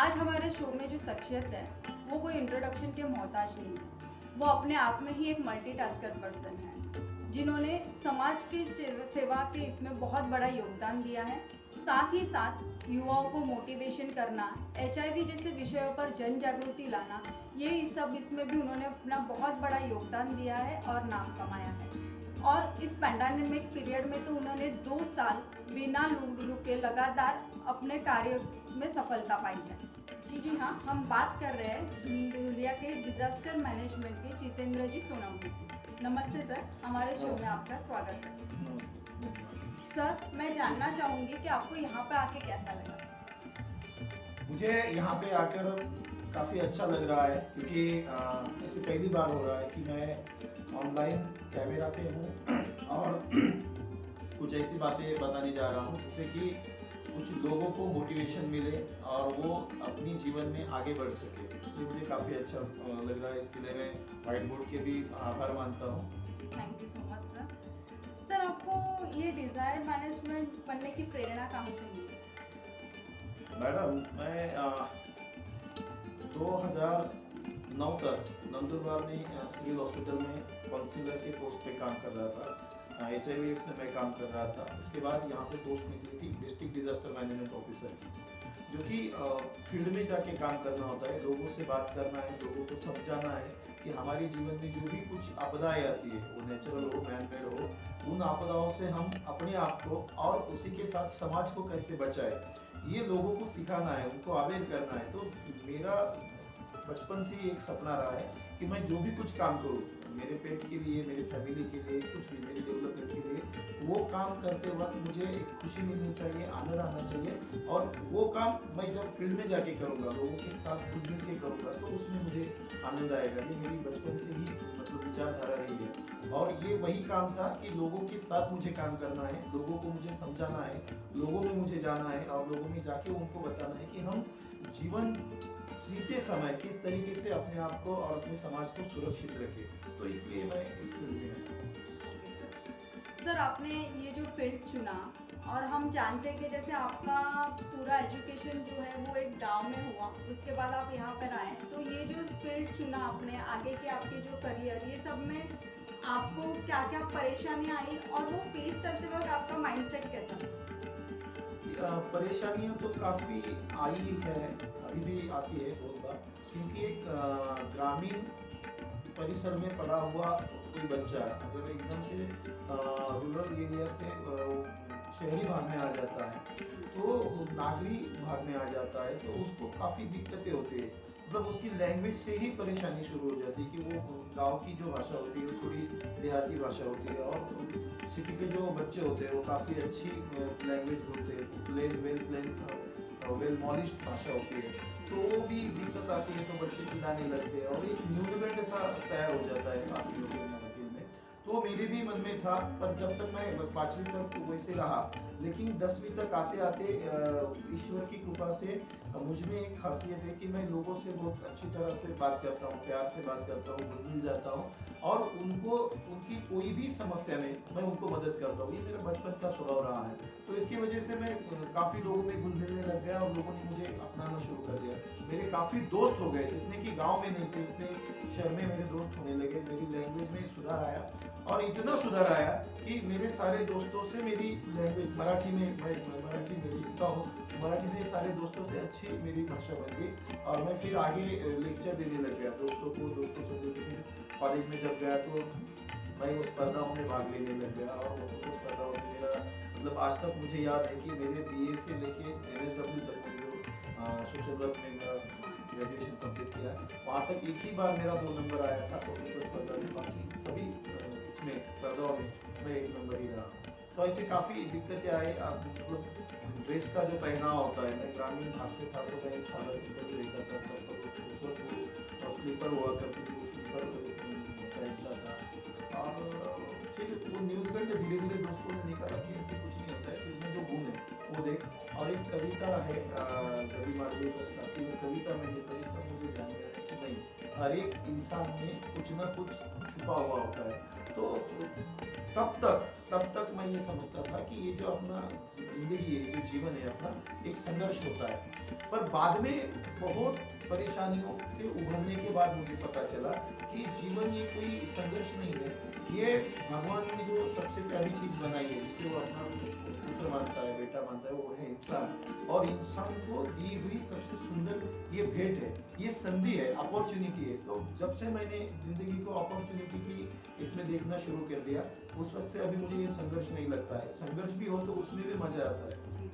आज हमारे शो में जो शख्सियत है वो कोई इंट्रोडक्शन के मोहताज नहीं है। वो अपने आप में ही एक मल्टीटास्कर पर्सन है जिन्होंने समाज की सेवा के इसमें बहुत बड़ा योगदान दिया है। साथ ही साथ युवाओं को मोटिवेशन करना, HIV जैसे विषयों पर जन जागृति लाना, ये सब इसमें भी उन्होंने अपना बहुत बड़ा योगदान दिया है और नाम कमाया है। और इस पैंडेमिक पीरियड में तो उन्होंने 2 साल बिना रुके लगातार अपने कार्य में सफलता पाई है। जी हाँ, हम बात कर रहे हैं धुलिया के डिजास्टर मैनेजमेंट के जितेंद्र जी सोनमपुर की। नमस्ते सर, हमारे शो में आपका स्वागत है। सर, मैं जानना चाहूँगी कि आपको यहाँ पे आके कैसा लगा? मुझे यहाँ पे आकर काफ़ी अच्छा लग रहा है क्योंकि ऐसे पहली बार हो रहा है कि मैं ऑनलाइन कैमरा पे हूँ और कुछ ऐसी बातें बताने जा रहा हूँ जिससे कि कुछ लोगों को मोटिवेशन मिले और वो अपनी जीवन में आगे बढ़ सके। इसलिए मुझे काफ़ी अच्छा लग रहा है। इसके लिए मैं व्हाइट बोर्ड के भी आभार मानता हूँ। Thank you so much sir. Sir, आपको ये डिज़ायर मैनेजमेंट बनने की प्रेरणा कहाँ से मिली? मैडम, मैं 2009 तक नंदुरबार में सिविल हॉस्पिटल में काउंसिलर के पोस्ट पे काम कर रहा था। HIV एड्स में मैं काम कर रहा था। इसके बाद यहाँ पे पोस्ट निकली थी डिस्ट्रिक्ट डिजास्टर मैनेजमेंट ऑफिसर की, जो कि फील्ड में जाके काम करना होता है, लोगों से बात करना है, लोगों को समझाना है कि हमारे जीवन में जो भी कुछ आपदाएं आती है, वो नेचुरल हो, मैन मेड हो, उन आपदाओं से हम अपने आप को और उसी के साथ समाज को कैसे बचाए, ये लोगों को सिखाना है, उनको अवेयर करना है। तो मेरा बचपन से ही एक सपना रहा है कि मैं जो भी कुछ काम करूँ मेरे पेट के लिए, मेरी फैमिली के लिए, कुछ भी मेरे डेवलपमेंट के लिए, वो काम करते वक्त मुझे एक खुशी मिलनी चाहिए, आनंद आना चाहिए। और वो काम मैं जब फील्ड में जाके करूँगा, लोगों के साथ घुल मिल के करूँगा, तो उसमें मुझे आनंद आएगा। ये मेरी बचपन से ही मतलब विचारधारा रही है और ये वही काम था कि लोगों के साथ मुझे काम करना है, लोगों को मुझे समझाना है, लोगों में मुझे जाना है और लोगों में जाके उनको बताना है कि हम जीवन जीते समय किस तरीके से अपने आप को और अपने समाज को सुरक्षित रखें। तो इसलिए मैं इस फील्ड में। सर, आपने ये जो फील्ड चुना और हम जानते हैं कि जैसे आपका पूरा एजुकेशन जो है वो एक गांव में हुआ, उसके बाद आप यहाँ पर आए, तो ये जो फील्ड चुना आपने, आगे के आपके जो करियर, ये सब में आपको क्या क्या परेशानियाँ आई और वो फेस करते वक्त आपका माइंडसेट कैसा था? परेशानियां तो काफ़ी आई है, अभी भी आती है बहुत बार, क्योंकि एक ग्रामीण परिसर में पड़ा हुआ कोई बच्चा अगर एकदम से रूरल एरिया से शहरी भाग में आ जाता है, तो नागरी भाग में आ जाता है, तो उसको काफ़ी दिक्कतें होती है। मतलब उसकी लैंग्वेज से ही परेशानी शुरू हो जाती है कि वो गांव की जो भाषा होती है वो थोड़ी देहाती भाषा होती है और सिटी के जो बच्चे होते हैं वो काफ़ी अच्छी लैंग्वेज बोलते हैं, वेल मॉलिश्ड भाषा होती है, तो वो भी दिक्कत आती है। तो बच्चे चिल्लाने लगते हैं और एक न्यूनगंड ऐसा तैयार हो जाता है काफ़ी लोगों में। तो मेरे भी मन में था, पर जब तक मैं 5वीं तक वैसे रहा, लेकिन 10वीं तक आते आते ईश्वर की कृपा से मुझ में एक खासियत है कि मैं लोगों से बहुत अच्छी तरह से बात करता हूँ, प्यार से बात करता हूँ, घुल मिल जाता हूँ और उनको उनकी कोई भी समस्या में मैं उनको मदद करता हूँ। ये मेरा बचपन का स्वभाव रहा है। तो इसकी वजह से मैं काफ़ी लोगों में घुल मिलने लग गया और लोगों ने मुझे अपनाना शुरू कर दिया। मेरे काफ़ी दोस्त हो गए जितने कि गाँव में नहीं थे, उतने शहर में मेरे दोस्त होने लगे। मेरी लैंग्वेज में सुधार आया और इतना सुधार आया कि मेरे सारे दोस्तों से मेरी लैंग्वेज मराठी में, मैं मराठी में लिखता हूँ, मराठी में सारे दोस्तों से अच्छी मेरी भाषा बन गई और मैं फिर आगे लेक्चर देने लग गया दोस्तों से। फिर कॉलेज में जब गया तो मैं उस स्पर्धाओं में भाग लेने लग गया और उस स्पर्धाओं में मेरा मतलब आज तक मुझे याद है कि मेरे BA से लेके MSW तक जो सोशल वर्क में मेरा ग्रेजुएशन कंप्लीट किया, वहाँ तक एक ही बार मेरा 2 नंबर आया था और उस स्पर्धा में, बाकी सभी इसमें स्पर्धाओं में मैं 1 नंबर ही रहा। तो ऐसे काफ़ी दिक्कतें आई। आप मतलब ड्रेस का जो पहनावा होता है, मैं ग्रामीण भाग से था तो मैं सादा सिंपल रहता था, सब और स्लीपर हुआ करती थी, स्लीपर पहनता था और फिर वो न्यूज़पेपर धीरे धीरे दोस्तों ने निकाला कि ऐसे कुछ नहीं होता है, इसमें जो गुण है वो देख। और एक कविता है कवि मालवीय की कविता मैंने पढ़ी तो मुझे जान गया कि नहीं, हर एक इंसान में कुछ ना कुछ छुपा हुआ होता है। तो तब तक मैं ये समझता था कि ये जो अपना जिंदगी है, जो जीवन है अपना, एक संघर्ष होता है। पर बाद में बहुत परेशानियों से उभरने के बाद मुझे पता चला कि जीवन ये कोई संघर्ष नहीं है, ये भगवान ने जो सबसे प्यारी चीज बनाई है, जिसे वो अपना पुत्र मानता है, बेटा मानता है, वो है इंसान। और इंसान को दी हुई सबसे सुंदर ये भेंट है, ये संधि है, अपॉर्चुनिटी है। तो जब से मैंने जिंदगी को अपॉर्चुनिटी की इसमें देखना शुरू कर दिया, उस वक्त से अभी मुझे ये संघर्ष नहीं लगता है। संघर्ष भी हो तो उसमें भी मजा आता है। जी,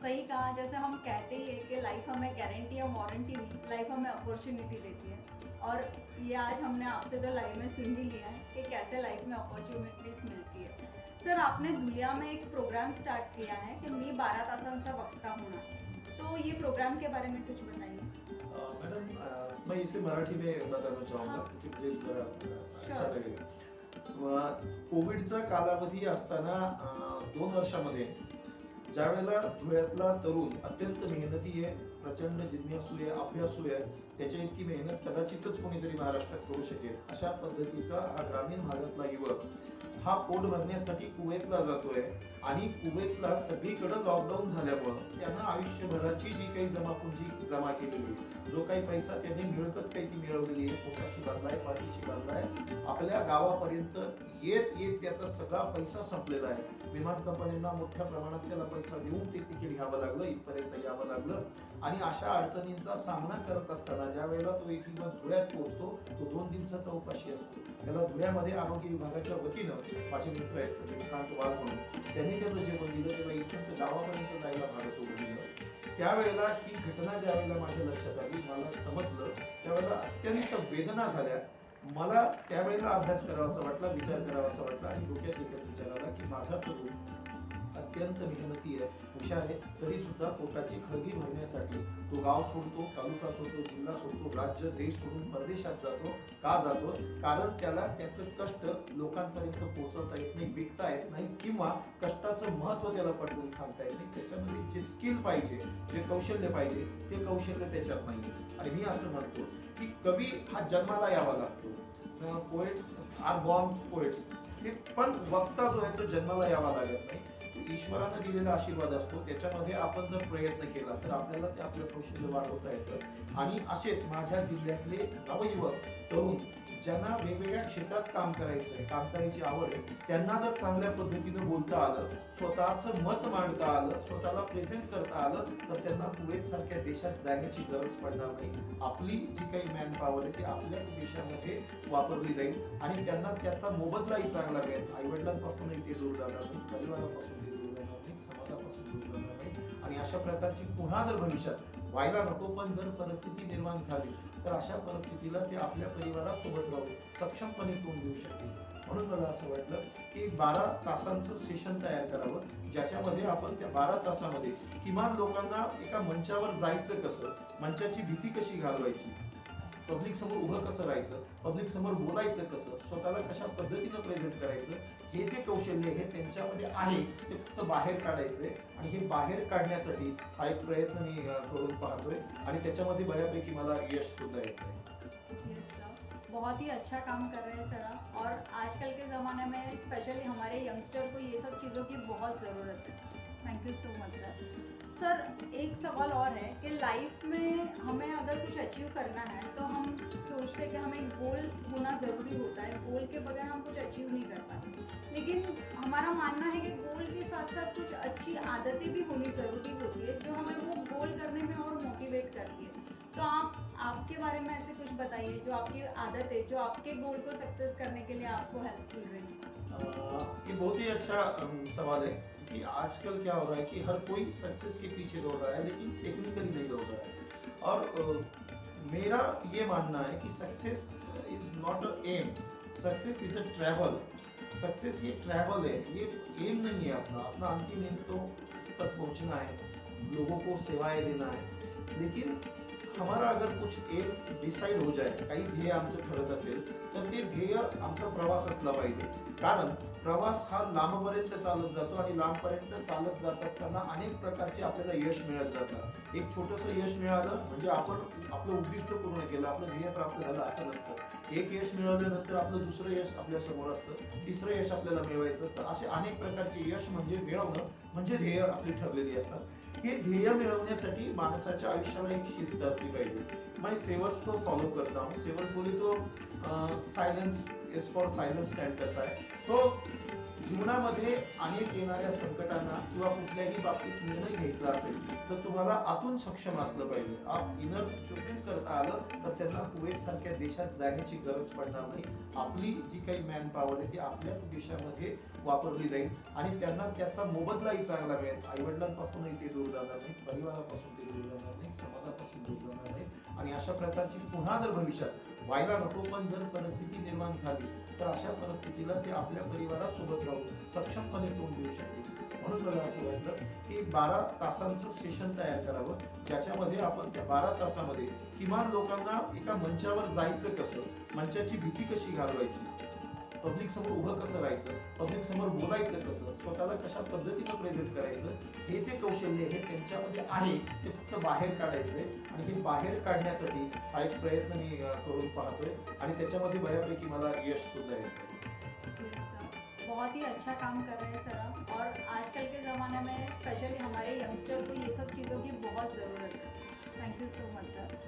सही कहा। जैसे हम कहते ही है कि लाइफ हमें गारंटी या वारंटी नहीं, लाइफ हमें अपॉर्चुनिटी देती है। और ये आज हमने आपसे तो लाइफ में सुन भी लिया है कि कैसे लाइफ में अपॉर्चुनिटीज मिलती है। सर, आपने धुलिया में एक प्रोग्राम स्टार्ट किया है कि मी 12 तासांचा वक्ता होना, तो ये प्रोग्राम के बारे में कुछ बताइए। मैडम, मैं इसे मराठी में बताना चाहूँगा, हाँ। क्योंकि मुझे जरा अच्छा Sure. लगेल। कोविडचा कालावधी असताना 2 वर्षामध्ये ज्यावेळेला धुळ्यातला तरुण अत्यंत मेहनती आहे, प्रचंड जिज्ञासू आहे, अभ्यासू आहे, त्याच्या इतकी मेहनत कदाचितच कोणीतरी महाराष्ट्रात करू शकेल, अशा पद्धतीचा हा ग्रामीण भागातला युवक हा पोट भरण्यासाठी कुवेतला जातोय। आणि कुवेतला सगळीकडे लॉकडाऊन झाल्यामुळे त्यांना आयुष्यभराची जी काही जमापुंजी जमा केलेली, जो काही पैसा त्यांनी मिळकत काही ती मिळवलेली आहे, पोटाशी बांधलाय, पाठीशी बांधलाय, आपल्या गावापर्यंत येत येत त्याचा सगळा पैसा संपलेला आहे। विमान कंपन्यांना मोठ्या प्रमाणात त्याला पैसा देऊन ते तिकीट घ्यावं लागलं, इथपर्यंत यावं लागलं। आणि अशा अडचणींचा सामना करत असताना ज्या वेळेला तो एक दिवस धुळ्यात पोहोचतो, तो 2 दिवसाचा उपाशी असतो। त्याला धुळ्यामध्ये आरोग्य विभागाच्या वतीनं माझे मित्र आहेत निशांत वाघ म्हणून, त्यांनी त्याचं जेवण दिलं, तेव्हा इथून गावापर्यंत जायला भाडं सोडून दिलं। त्यावेळेला ही घटना ज्या वेळेला माझ्या लक्षात आली, मला समजलं, त्यावेळेला अत्यंत वेदना झाल्या। मला त्यावेळेला अभ्यास करावासा वाटला, विचार करावासा वाटला आणि डोक्यात एकच विचार आला की माझा तरुण अत्यंत मेहनती आहे, हुशार आहे, तरी सुद्धा पोटाची खळगी भरण्यासाठी तो गाव सोडतो, तालुका सोडतो, जिल्हा सोडतो, राज्य देश सोडून परदेशात जातो। का जातो? कारण त्याला त्याचं कष्ट लोकांपर्यंत पोहोचवता येत नाही, विकता येत नाही, किंवा कष्टाचं महत्त्व त्याला पटवून सांगता येत नाही। त्याच्यामध्ये जे स्किल पाहिजे, जे कौशल्य पाहिजे, ते कौशल्य त्याच्यात नाहीये। आणि मी असं म्हणतो की कवी हा जन्माला यावा लागतो, पोएट्स आर बॉर्न पोएट्स, ते पण वक्ता जो आहे तो जन्माला यावा लागत नाही। ईश्वरानं दिलेला आशीर्वाद असतो, त्याच्यामध्ये आपण जर प्रयत्न केला तर आपल्याला ते आपलं कौशल्य वाढवता येतं। आणि असेच माझ्या जिल्ह्यातले नवयुवक तरुण ज्यांना वेगवेगळ्या क्षेत्रात काम करायचं आहे, काम करायची आवड आहे, त्यांना जर चांगल्या पद्धतीनं बोलता आलं, स्वतःचं मत मांडता आलं, स्वतःला प्रेझेंट करता आलं, तर त्यांना कुवेत सारख्या देशात जाण्याची गरज पडणार नाही। आपली जी काही मॅन पॉवर आहे ती आपल्याच देशामध्ये वापरली जाईल आणि त्यांना त्याचा मोबदलाही चांगला मिळेल। आई वडिलांपासूनही ते दूर जाणार नाही, परिवारापासून ते दूर जाणार नाही, समाजापासून दूर जाणार नाही। आणि अशा प्रकारची पुन्हा जर भविष्यात व्हायला नको, पण जर परिस्थिती निर्माण झाली तर अशा परिस्थितीला ते आपल्या परिवारासोबत राहून सक्षमपणे तोंड देऊ शकतील। म्हणून मला असं वाटलं की 12 तासांचं सेशन तयार करावं, ज्याच्यामध्ये आपण त्या 12 तासामध्ये किमान लोकांना एका मंचावर जायचं कसं, मंचाची भीती कशी घालवायची, पब्लिक समोर उभं कसं राहायचं, पब्लिक समोर बोलायचं कसं, स्वतःला कशा पद्धतीनं प्रेझेंट करायचं, हे जे कौशल्य हे त्यांच्यामध्ये आहे ते फक्त बाहेर काढायचंय। आणि हे बाहेर काढण्यासाठी हा एक प्रयत्न मी करून पाहतोय आणि त्याच्यामध्ये बऱ्यापैकी मला यश सुद्धा येत आहे। बहुत ही अच्छा काम कर रहे हैं सर आप। और आजकल के ज़माने में स्पेशली हमारे यंगस्टर को ये सब चीज़ों की बहुत ज़रूरत है। Thank you so much sir. Sir, एक सवाल और है कि लाइफ में हमें अगर कुछ अचीव करना है तो हम सोचते हैं कि हमें गोल होना ज़रूरी होता है, गोल के बगैर हम कुछ अचीव नहीं कर पाते। लेकिन हमारा मानना है कि गोल के साथ साथ कुछ अच्छी आदतें भी होनी ज़रूरी होती है जो हमें वो गोल करने में और मोटिवेट करती है। तो आपके बारे में ऐसे कुछ बताइए जो आपकी आदत है, जो आपके गोल को सक्सेस करने के लिए आपको हेल्पफुल रही। ये बहुत ही अच्छा सवाल है कि आजकल क्या हो रहा है कि हर कोई सक्सेस के पीछे दौड़ रहा है, लेकिन टेक्निकली नहीं दौड़ रहा है। और मेरा ये मानना है कि success is not a aim, success is a travel. Success ये ट्रैवल है, ये एम नहीं है अपना। अपना अंतिम एम तो तक पहुंचना है, लोगों को सेवाएं देना है। लेकिन हमारा अगर कुछ एम डिसाइड हो जाए, काही ध्येय आमचं ठरत असेल तर ते ध्येय आमचा प्रवास असला पाहिजे। कारण प्रवास हा लांबपर्यंत चालत जातो आणि लांबपर्यंत चालत जात असताना अनेक प्रकारचे आपल्याला यश मिळत जातात। एक छोटंसं यश मिळालं म्हणजे आपण आपलं उद्दिष्ट पूर्ण केलं, आपलं ध्येय प्राप्त झालं असं नसतं। एक यश मिळवल्यानंतर आपलं दुसरं यश आपल्या समोर असतं, तिसरं यश आपल्याला मिळवायचं असतं। असे अनेक प्रकारचे यश म्हणजे मिळवणं म्हणजे ध्येय आपली ठरलेली असतात। हे ध्येय मिळवण्यासाठी माणसाच्या आयुष्याला एक शिस्त असली पाहिजे. मैं सेवर्स को फॉलो करता हूँ. सेवर्स बोले तो silence is for silence stand करता है. तो जीवनामध्ये अनेक येणाऱ्या संकटांना किंवा कुठल्याही बाबतीत निर्णय घ्यायचा असेल तर तुम्हाला आतून सक्षम असलं पाहिजे. आप इनर ट्रीटमेंट करता आलं तर त्यांना कुवेत सारख्या देशात जाण्याची गरज पडणार नाही. आपली जी काही मॅन पॉवर आहे ती आपल्याच देशामध्ये वापरली जाईल आणि त्यांना त्याचा मोबदलाही चांगला मिळेल. आईवडिलांपासूनही ते दूर जाणार नाही, परिवारापासून ते दूर जाणार नाही, समाजापासून दूर जाणार नाही आणि अशा प्रकारची पुन्हा जर भविष्यात व्हायला नको पण जर परिस्थिती निर्माण झाली तर अशा परिस्थितीला ते आपल्या परिवारासोबत राहून सक्षमपणे तोंड देऊ शकतील. म्हणून मला असं वाटतं की 12 तासांचं सेशन तयार करावं ज्याच्यामध्ये आपण त्या 12 तासामध्ये किमान लोकांना एका मंचावर जायचं कसं, मंचाची भीती कशी घालवायची, पब्लिक समोर उभं कसं राहायचं, पब्लिक समोर बोलायचं कसं, स्वतःला कशा पद्धतीनं प्रेझेंट करायचं, हे जे कौशल्य हे त्यांच्यामध्ये आहे ते फक्त बाहेर काढायचंय आणि हे बाहेर काढण्यासाठी हा एक प्रयत्न मी करून पाहतोय आणि त्याच्यामध्ये बऱ्यापैकी मला यश सुद्धा येतं. बहुत ही अच्छा काम कर रहे हैं सर आप, और आजकल के ज़माने में स्पेशली हमारे यंगस्टर को ये सब चीज़ों की बहुत ज़रूरत है. Thank you so much sir.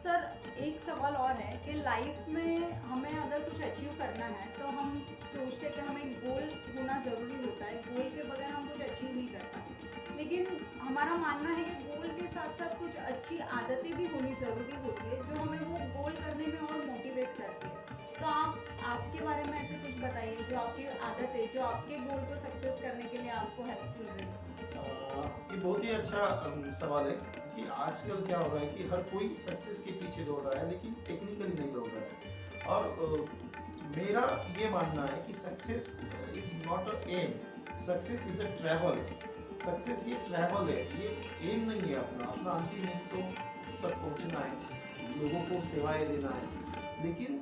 Sir एक सवाल और है कि लाइफ में हमें अगर कुछ अचीव करना है तो हम सोचते हैं कि हमें गोल होना ज़रूरी होता है, गोल के बगैर हम कुछ अचीव नहीं कर पाते. लेकिन हमारा मानना है कि गोल के साथ साथ कुछ अच्छी आदतें भी होनी ज़रूरी होती है जो हमें वो गोल करने में और मोटिवेट करती है. तो आप आपके बारे में ऐसे कुछ बताइए जो आपकी आदत है जो आपके गोल को सक्सेस करने के लिए आपको हेल्पफुल रहे. ये बहुत ही अच्छा सवाल है कि आजकल क्या हो रहा है कि हर कोई सक्सेस के पीछे दौड़ रहा है लेकिन टेक्निकली नहीं दौड़ रहा है. और मेरा ये मानना है कि success is not a aim, success is a travel. Success ये ट्रैवल है, ये एम नहीं है. अपना अंतिम एम तो तक पहुंचना है, लोगों को सेवाएं देना है. लेकिन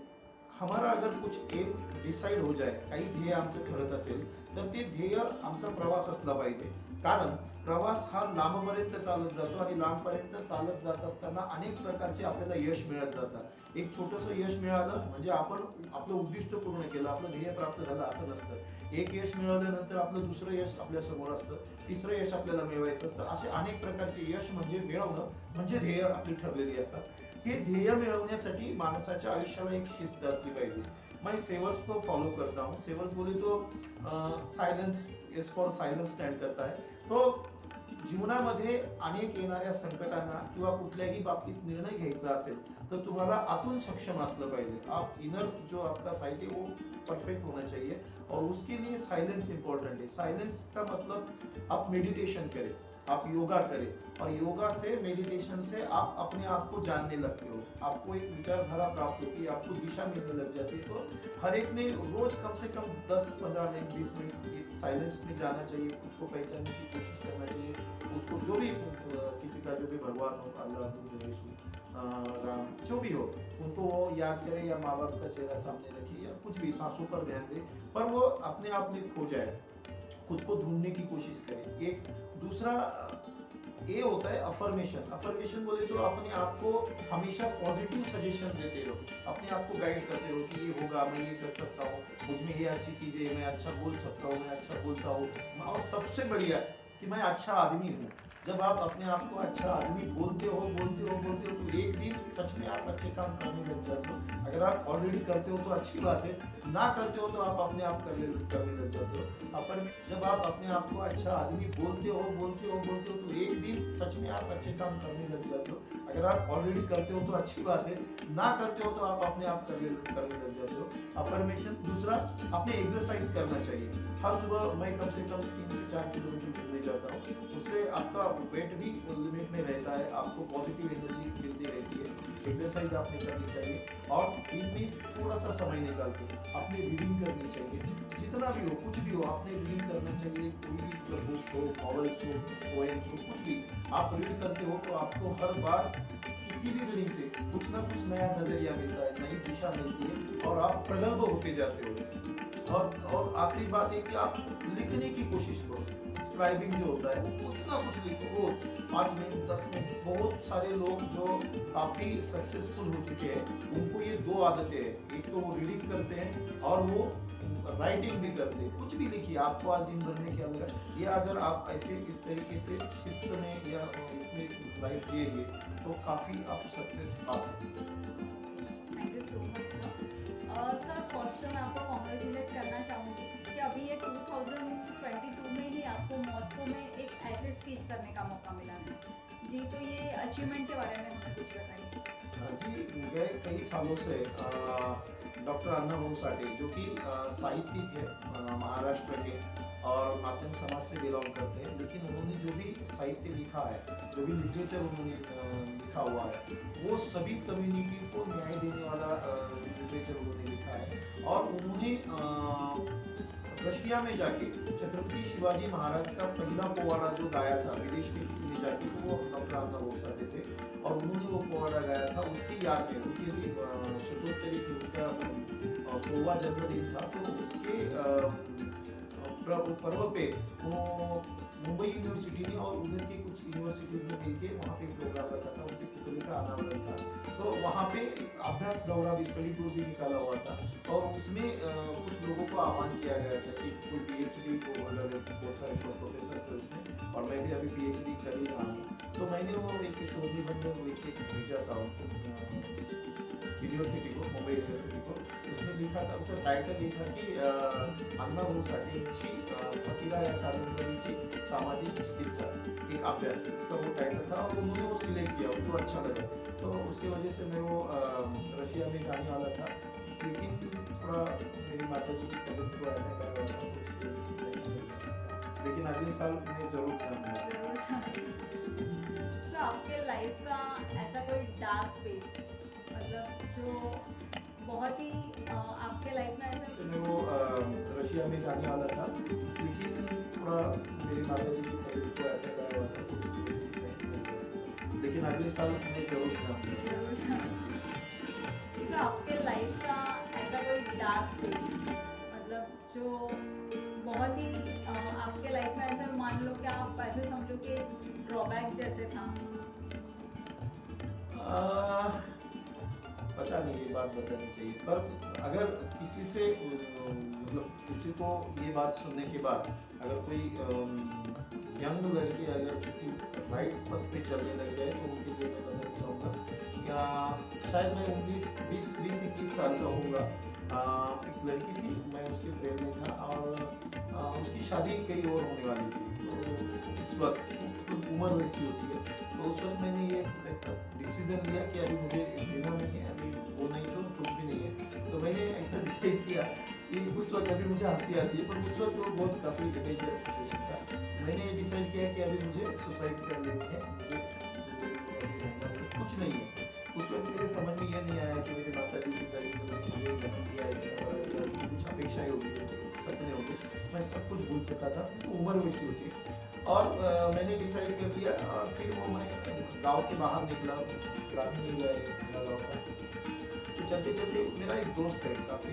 हमारा अगर कुछ एम डिसाईड हो जाए, काही ध्येय आमचं ठरत असेल तर ते ध्येय आमचा प्रवास असला पाहिजे. कारण प्रवास हा लांबपर्यंत चालत जातो आणि लांबपर्यंत चालत जात असताना अनेक प्रकारचे आपल्याला यश मिळत जातात. एक छोटंसं यश मिळालं म्हणजे आपण आपलं उद्दिष्ट पूर्ण केलं, आपलं ध्येय प्राप्त झालं असं नसतं. एक यश मिळवल्यानंतर आपलं दुसरं यश आपल्या समोर असतं, तिसरं यश आपल्याला मिळवायचं असतं. असे अनेक प्रकारचे यश म्हणजे मिळवणं म्हणजे ध्येय आपली ठरलेली असतात. हे ध्येय मिळवण्यासाठी माणसाच्या आयुष्याला एक शिस्त असली पाहिजे. मैं सेवर्स को फॉलो करता हूँ. सेवर्स बोले तो silence is for silence stand करता है. तो जीवनामध्ये अनेक येणाऱ्या संकटांना किंवा कुठल्याही बाबतीत निर्णय घ्यायचा असेल तर तुम्हाला आतून सक्षम असलं पाहिजे. आप इनर जो आपका साइड है वो परफेक्ट होना चाहिए और उसके लिए साइलेंस इंपॉर्टेंट है. साइलेंस का मतलब आप मेडिटेशन करें, आप योगा करें और योगा से मेडिटेशन से आप अपने आप को जानने लगते हो, आपको एक विचारधारा प्राप्त होती है, आपको दिशा मिलने लग जाती है. तो हर एक ने रोज कम से कम 10-15 मिनट 20 मिनट साइलेंस में जाना चाहिए, उसको पहचानने की कोशिश करना चाहिए. उसको जो भी किसी का जो भी भगवान हो, अल्लाह, बुद्ध, यीशु, राम, जो भी हो, उनको वो याद करे या माँ बाप का चेहरा सामने रखिए या कुछ भी सांसों पर ध्यान दे, पर वो अपने आप में खो जाए, खुद को ढूंढने की कोशिश करें. एक दूसरा ये होता है अफर्मेशन. अफर्मेशन बोले तो अपने आप को हमेशा पॉजिटिव सजेशन देते रहो, अपने आप को गाइड करते रहो कि ये होगा, मैं ये कर सकता हूँ, मुझ में ये अच्छी चीज़ें है, मैं अच्छा बोल सकता हूँ, मैं अच्छा बोलता हूँ. और सबसे बढ़िया कि मैं अच्छा आदमी हूँ. जब आप अपने आप को अच्छा आदमी बोलते हो तो एक दिन सच में आप अच्छे काम करने लग जाते हो. अगर आप ऑलरेडी करते हो तो अच्छी बात है, ना करते हो तो आप अपने आप करने लग जाते हो. पर जब आप अपने आप को अच्छा आदमी बोलते हो तो एक दिन सच में आप अच्छे काम करने लग जाते हो. अगर आप ऑलरेडी करते हो तो अच्छी बात है, ना करते हो तो आप अपने आप करने लग जाते हो. अफर्मेशन. दूसरा, अपने एक्सरसाइज करना चाहिए. हर सुबह मैं कम से कम 3 से 4 किलोमीटर घूमने जाता हूँ. उससे आपका वेट भी लिमिट में रहता है, आपको पॉजिटिव एनर्जी मिलती रहती है. एक्सरसाइज आपने करनी चाहिए और दिन में थोड़ा सा समय निकाल के आपने रीडिंग करनी चाहिए. जितना भी हो, कुछ भी हो, आपने रीडिंग करना चाहिए. कोई भी बुक्स हो, नॉवेल्स हो, पोएम्स हो, कुछ भी आप रीड करते हो तो आपको हर बार किसी भी रीडिंग से कुछ ना कुछ नया नजरिया मिलता है, नई दिशा मिलती है और आप प्रगल्भ होते जाते हो. और आखिरी बात है कि आप लिखने की कोशिश करो. स्क्राइबिंग जो होता है वो कुछ ना कुछ लिखो, 5 मिनट 10 मिनट बहुत सारे लोग जो काफ़ी सक्सेसफुल हो चुके हैं उनको ये दो आदतें हैं, एक तो वो रीडिंग करते हैं और वो राइटिंग भी करते हैं। कुछ भी लिखिए, आपको आज दिन भर में क्या लगा, ये अगर आप ऐसे इस तरीके से शिस्त में या इसमें लाइफ जिएंगे तो काफ़ी आप सक्सेस पा सकते हैं। Thank you so much sir. Sir first मैं आपको कॉन्ग्रेचुलेट करना चाहूँगी कि अभी ये 2022 में ही आपको मॉस्को में एक ऐसे स्पीच करने का मौका मिला है। जी, तो ये अचीवमेंट के बारे में हमें कुछ बताइए। जी, गए कई सालों से डॉक्टर अण्णाभाऊ साठे जो कि साहित्यिक है महाराष्ट्र के और माध्यम समाज से बिलोंग करते हैं, लेकिन उन्होंने जो भी साहित्य लिखा है, जो भी लिटरेचर उन्होंने लिखा हुआ है, वो सभी कम्युनिटी को न्याय देने वाला लिटरेचर उन्होंने लिखा है। और उन्होंने रशिया में जाके छत्रपति शिवाजी महाराज का पहला पोवाड़ा जो गाया था, विदेश में किसी ने जाके, तो वो डॉक्टर अण्णाभाऊ साठे थे और उन्होंने वो पोवाड़ा गाया था। उसकी याद में उनके भी 74 तारीख उनका 100वां जन्मदिन था, तो उसके पर्व पे वो मुंबई यूनिवर्सिटी ने और उधर के कुछ यूनिवर्सिटीज में मिलके वहाँ पे प्रोग्राम रखा था, उनके पुतले का अनावरण था। तो वहाँ पे अभ्यास दौरा भी, स्टडी टूर भी निकाला हुआ था और उसमें कुछ लोगों को आह्वान किया गया था कि कोई PhD को होल्डर, बहुत सारे प्रोफेसर थे उसमें, और मैं भी अभी PhD कर ही रहा हूँ। तो मैंने वो एक शोध निबंध भेजा था उनको यूनिवर्सिटी को, मुंबई यूनिवर्सिटी को। उसमें लिखा था, उसका टाइटल लिखा कि अण्णाभाऊ साठेंची फकीरा या कादंबरीची सामाजिक चिकित्सा, एक अभ्यास, इसका वो टाइटल था और उन्होंने वो सिलेक्ट किया, उनको अच्छा लगा। तो उसकी वजह से मैं वो रशिया में जाने वाला था, लेकिन थोड़ा मेरी माता जी की तबीयत को रहने का रहा था, तो उसकी वजह से नहीं था। लेकिन अगले साल मैं जरूर जाऊँगा। सर आपके लाइफ का ऐसा कोई डार्क फेज, मतलब जो बहुत ही आपके लाइफ में ऐसा तो मैं वो रशिया में जाने वाला था, लेकिन थोड़ा मेरी माता जी की तबीयत को ऐसा लगा हुआ था, तो उसकी वजह से मैं नहीं जा सका। लेकिन अगले साल मैं जरूर जाऊँगा। सर आपके लाइफ का ऐसा कोई डार्क फेज, मतलब जो बहुत ही आपके लाइफ में ऐसे, मान लो कि आप ऐसे समझो कि ड्रॉबैक जैसे था। पता नहीं, ये बात बतानी चाहिए, पर अगर किसी से मतलब किसी को ये बात सुनने के बाद अगर कोई यंग लड़की अगर किसी राइट पथ पे चलने लग जाए तो उनके लिए मैं बताना चाहूँगा, या शायद मैं 20-21 साल का होऊंगा, एक लड़की थी, मैं उसके प्रेम में था और उसकी शादी कई और होने वाली थी। तो इस वक्त उम्र वैसी होती है, तो उस वक्त मैंने ये डिसीजन लिया कि अभी मुझे जीना नहीं है, अभी वो नहीं तो कुछ भी नहीं है। तो मैंने ऐसा डिसाइड किया कि उस वक्त, अभी मुझे हंसी आती है पर उस वक्त वो बहुत काफ़ी डेंजरस सिचुएशन था, मैंने डिसाइड किया कि अभी मुझे सुसाइड कर लेनी है, मुझे कुछ नहीं है। उस वक्त मेरे समझ में यह नहीं आया कि मेरे माता जी की तरह मुझे जन्म दिया है, कुछ अपेक्षाएं होगी, सपने होंगे, मैं सब कुछ भूल चुका था, तो उम्र वैसी होती है। और मैंने डिसाइड कर दिया और फिर वो मैं गांव के बाहर निकला, ग्रामीण एरिया गाँव का। तो चलते चलते मेरा एक दोस्त है, काफ़ी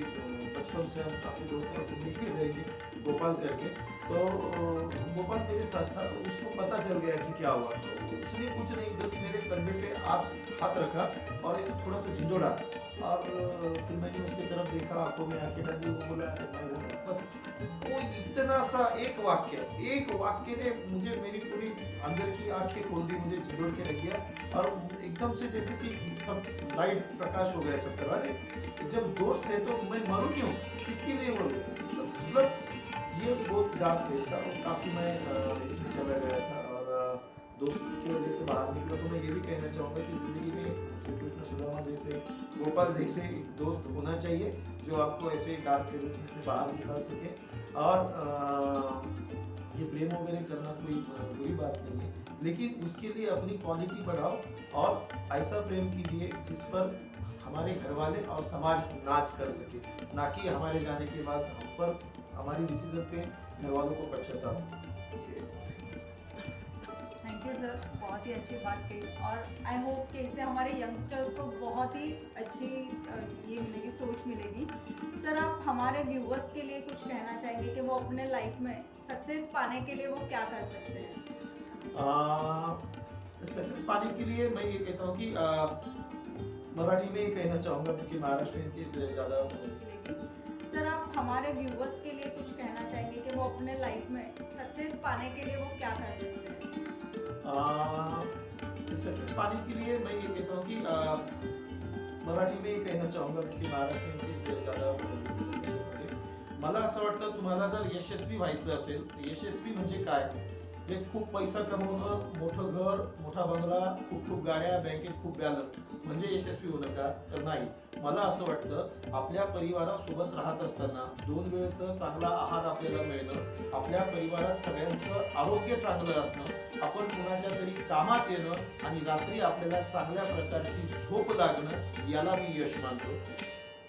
बचपन से हम काफ़ी दोस्त हैं, तो मिलते रहेंगे, गोपाल करके। तो गोपाल मेरे साथ था, तो उसको पता चल गया कि क्या हुआ, तो उसने कुछ नहीं, बस मेरे कंधे पे हाथ रखा और ऐसे थोड़ा सा झिझोड़ा, और फिर मैंने उसकी तरफ देखा, आंखों में आंखें डाली, वो बोला मैं हूँ, बस वो इतना सा एक वाक्य ने मुझे, मेरी पूरी अंदर की आंखें खोल दी, मुझे झिझोड़ के रख दिया और एकदम से जैसे कि सब लाइट प्रकाश हो गया सब तरह। अरे जब दोस्त है तो मैं मरूं क्यों, किसके लिए मरूं, मतलब ये बहुत डार्क फेज था और काफ़ी मैं इसमें चला गया था और दोस्त की वजह से बाहर निकला। तो मैं ये भी कहना चाहूँगा कि ज़िंदगी में श्री कृष्ण सुदामा जैसे, गोपाल जैसे एक दोस्त होना चाहिए जो आपको ऐसे डार्क फेजेस में से बाहर निकाल सके। और ये प्रेम वगैरह करना कोई बुरी बात नहीं है, लेकिन उसके लिए अपनी क्वालिटी बढ़ाओ और ऐसा प्रेम कीजिए जिस पर हमारे घर वाले और समाज नाच कर सके, ना कि हमारे जाने के बाद हम पर, हमारी डिसीजन पे घर वालों को पछताओ। थैंक यू सर, बहुत ही अच्छी बात कही और आई होप कि इससे हमारे यंगस्टर्स को बहुत ही अच्छी ये मिलेगी, सोच मिलेगी। सर आप हमारे व्यूवर्स के लिए कुछ कहना चाहेंगे कि वो अपने लाइफ में सक्सेस पाने के लिए वो क्या कर सकते हैं? सक्सेस पाने के लिए मैं ये कहता हूँ कि मराठी में ही कहना चाहूँगा क्योंकि महाराष्ट्र में इनकी ज़्यादा सर आप हमारे व्यूवर्स के लिए कुछ कहना चाहेंगे कि वो अपने लाइफ में सक्सेस पाने के लिए वो क्या कर सकते हैं? सक्सेस पाने के लिए मैं ये कहता हूँ कि मराठी में ही कहना चाहूँगा क्योंकि महाराष्ट्र में इनकी ज़्यादा मला असं वाटतं तुम्हाला जर यशस्वी व्हायचं असेल तर यशस्वी म्हणजे काय हे खूप पैसा कमवणं, मोठं घर, मोठा बंगला, खूप खूप गाड्या, बँकेत खूप बॅलन्स म्हणजे यशस्वी होणं का? तर नाही. मला असं वाटतं आपल्या परिवारासोबत राहत असताना 2 वेळचं चांगला आहार आपल्याला मिळणं, आपल्या परिवारात सगळ्यांचं आरोग्य चांगलं असणं, आपण कुणाच्या तरी कामात येणं आणि रात्री आपल्याला चांगल्या प्रकारची झोप लागणं याला मी यश मानतो.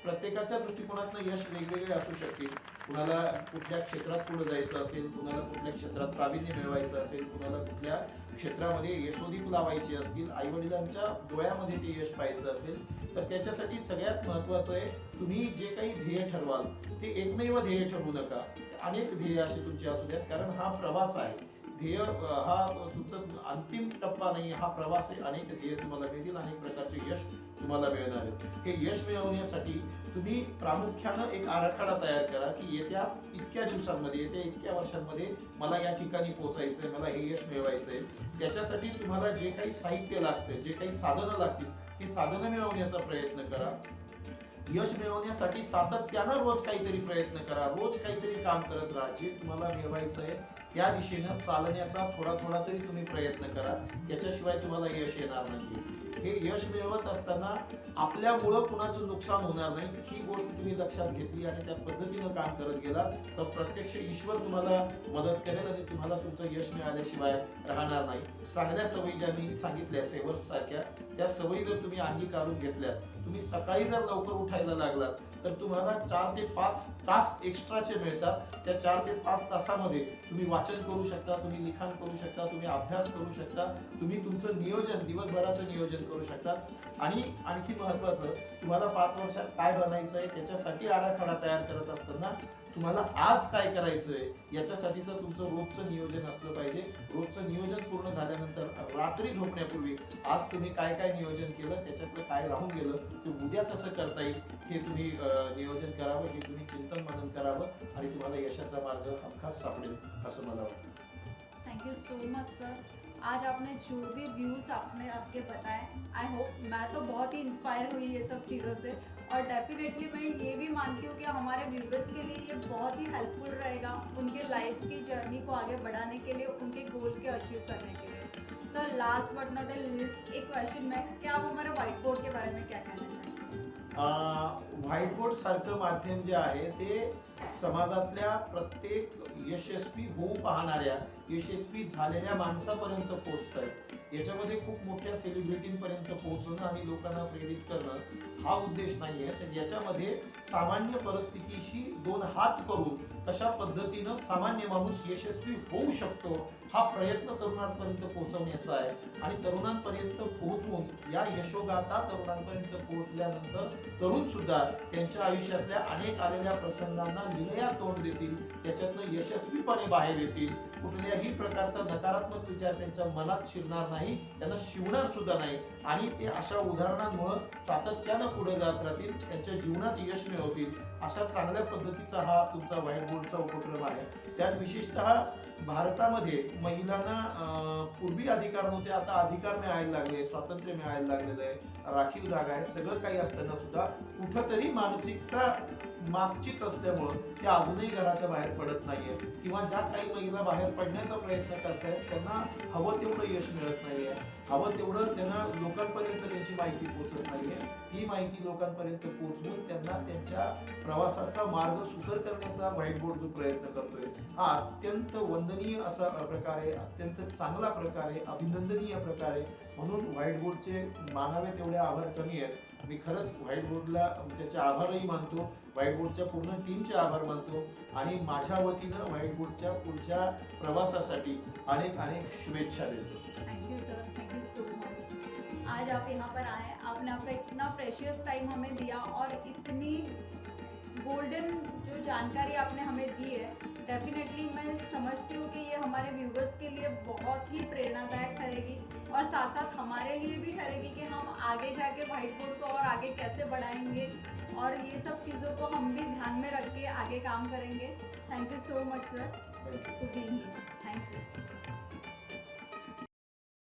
प्रत्येकाच्या दृष्टिकोनातनं यश वेगवेगळे असू शकते. कुणाला कुठल्या क्षेत्रात पुढे जायचं असेल, कुणाला कुठल्या क्षेत्रात प्रावीण्य मिळवायचं असेल, कुणाला कुठल्या क्षेत्रामध्ये यशोदीप लावायची असतील, आई वडिलांच्या डोळ्यामध्ये ते यश पाहायचं असेल तर त्याच्यासाठी सगळ्यात महत्त्वाचं आहे तुम्ही जे काही ध्येय ठरवाल ते एकमेव ध्येय ठरवू नका. अनेक ध्येय असे तुमचे असू द्यात कारण हा प्रवास आहे. ध्येय हा तुमचा अंतिम टप्पा नाही, हा प्रवास आहे. अनेक ध्येय तुम्हाला मिळतील, अनेक प्रकारचे यश तुम्हाला मिळणार आहे. हे यश मिळवण्यासाठी तुम्ही प्रामुख्यानं एक आराखडा तयार करा की येत्या इतक्या दिवसांमध्ये, येत्या इतक्या वर्षांमध्ये मला या ठिकाणी पोहोचायचंय, मला हे यश मिळवायचंय. त्याच्यासाठी तुम्हाला जे काही साहित्य लागतं, जे काही साधनं लागतील ती साधनं मिळवण्याचा प्रयत्न करा. यश मिळवण्यासाठी सातत्यानं रोज काहीतरी प्रयत्न करा, रोज काहीतरी काम करत राहा. जे तुम्हाला मिळवायचं आहे त्या दिशेनं चालण्याचा थोडा थोडा तरी तुम्ही प्रयत्न करा. त्याच्याशिवाय तुम्हाला यश येणार नाही. हे यश मिळवत असताना आपल्यामुळं कुणाचं नुकसान होणार नाही ही गोष्ट तुम्ही लक्षात घेतली आणि त्या पद्धतीनं काम करत गेला तर प्रत्यक्ष ईश्वर तुम्हाला मदत करेल आणि तुम्हाला तुमचं यश मिळाल्याशिवाय राहणार नाही. चांगल्या सवयी ज्या मी सांगितल्या सेवर्स सारख्या त्या सवयी जर तुम्ही अंगीकारून घेतल्या, तुम्ही सकाळी जर लवकर उठायला लागलात तर तुम्हाला 4 ते 5 तास एक्स्ट्राचे मिळतात. त्या 4 ते 5 तासामध्ये तुम्ही वाचन करू शकता, तुम्ही लिखाण करू शकता, तुम्ही अभ्यास करू शकता, तुम्ही तुमचं नियोजन दिवसभराचं नियोजन करू शकता. आणि आणखी महत्त्वाचं तुम्हाला 5 वर्षात काय बनायचं आहे त्याच्यासाठी आराखडा तयार करत असताना तुम्हाला आज काय करायचंय याच्यासाठीचं तुमचं रोजचं नियोजन असलं पाहिजे. रोजचं नियोजन पूर्ण झाल्यानंतर रात्री झोपण्यापूर्वी आज तुम्ही काय काय नियोजन केलं, त्याच्यातलं काय राहून गेलं, ते उद्या कसं करता येईल हे तुम्ही नियोजन करावं, हे तुम्ही चिंतन मनन करावं आणि तुम्हाला यशाचा मार्ग हमखास सापडेल असं मला वाटतं. Thank you so much sir. आज आपने जो भी व्यूज़ आपने आपके बताए, आई होप मैं तो बहुत ही इंस्पायर हुई ये सब चीज़ों से और डेफिनेटली मैं ये भी मानती हूँ कि हमारे व्यूवर्स के लिए ये बहुत ही हेल्पफुल रहेगा उनके लाइफ की जर्नी को आगे बढ़ाने के लिए, उनके गोल के अचीव करने के लिए. Sir last but not a list एक क्वेश्चन में क्या आप हमारे व्हाइट बोर्ड के बारे में क्या कहना चाहेंगे? व्हाईट बोर्ड सारखं माध्यम जे आहे ते समाजातल्या प्रत्येक यशस्वी होऊ पाहणाऱ्या, यशस्वी झालेल्या माणसापर्यंत पोहोचत आहे. याच्यामध्ये खूप मोठ्या सेलिब्रिटींपर्यंत पोहोचणं आणि लोकांना प्रेरित करणं हा उद्देश नाहीये. तर याच्यामध्ये सामान्य परिस्थितीशी 2 हात करून कशा पद्धतीनं सामान्य माणूस यशस्वी होऊ शकतो हा प्रयत्न तरुणांपर्यंत पोहोचवण्याचा आहे. आणि तरुणांपर्यंत पोहोचवून या यशोगाथा तरुणांपर्यंत पोहोचल्यानंतर तरुण सुद्धा त्यांच्या आयुष्यातल्या अनेक आलेल्या प्रसंगांना विनयात तोंड देतील, त्याच्यातनं यशस्वीपणे बाहेर येतील. कुठल्याही प्रकारचा नकारात्मक विचार त्यांच्या मनात शिरणार नाही, त्यांना शिवणार सुद्धा नाही आणि ते अशा उदाहरणांमुळे सातत्यानं पुढे जात राहतील, त्यांच्या जीवनात यश मिळवतील. अशा चांगल्या पद्धतीचा हा तुमचा व्हाईट बोर्डचा उपक्रम आहे. त्यात विशेषतः भारतामध्ये महिलांना पूर्वी अधिकार नव्हते, आता अधिकार मिळायला लागले, स्वातंत्र्य मिळायला लागलेलं आहे, राखीव जागा आहे. सगळं काही असताना सुद्धा कुठंतरी मानसिकता मागचीच असल्यामुळं त्या अजूनही घराच्या बाहेर पडत नाहीये किंवा ज्या काही महिला बाहेर पडण्याचा प्रयत्न करतायत त्यांना हवं तेवढं यश मिळत नाहीये, हवं तेवढं त्यांना लोकांपर्यंत त्यांची माहिती पोहोचत नाहीये. ही माहिती लोकांपर्यंत पोहोचवून त्यांना त्यांच्या प्रवासाचा मार्ग सुकर करण्याचा व्हाईट बोर्ड जो प्रयत्न करतोय हा अत्यंत वंदनीय असा प्रकार आहे, अत्यंत चांगला प्रकार आहे, अभिनंदनीय प्रकार आहे. म्हणून व्हाईट बोर्डचे मानावे तेवढे आभार कमी आहेत. मी खरंच व्हाईट बोर्डला त्याचे आभारही मानतो, व्हाईट बोर्डच्या पूर्ण टीमचे आभार मानतो आणि माझ्या वतीनं व्हाईट बोर्डच्या पुढच्या प्रवासासाठी अनेक अनेक शुभेच्छा देतो. Thank you sir, thank you so much. आज आप यहाँ पर आए, आपने आपका इतना प्रेशियस टाइम हमें दिया और इतनी गोल्डन जो जानकारी आपने हमें दी है, डेफिनेटली मैं समझती हूँ कि ये हमारे व्यूवर्स के लिए बहुत ही प्रेरणादायक रहेगी और साथ साथ हमारे लिए भी ठहरेगी कि हम आगे जाके व्हाइट बोर्ड को और आगे कैसे बढ़ाएंगे, और ये सब चीज़ों को हम भी ध्यान में रख के आगे काम करेंगे। Thank you so much sir to being here. Thank you.